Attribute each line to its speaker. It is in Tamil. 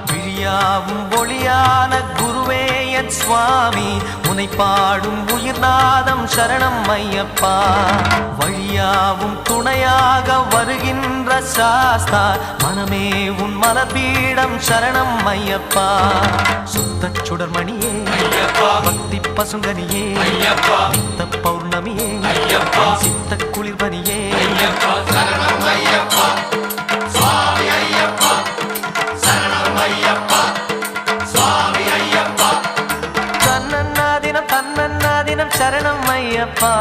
Speaker 1: விழியாவும் ஒளியான குருவே என் சுவாமி உனை பாடும் உயிர்நாதம் சரணம் ஐயப்பா வழியாவும் துணையாக வருகின்ற சாஸ்தா மனமே உன் மலபீடம் சரணம் ஐயப்பா சுத்த சுடர்மணியே பக்தி பசுங்கனியே நித்த பௌர்ணமியே சித்த குளிர்பனியே தன்னன்னாதினம் சரணம் ஐயப்பா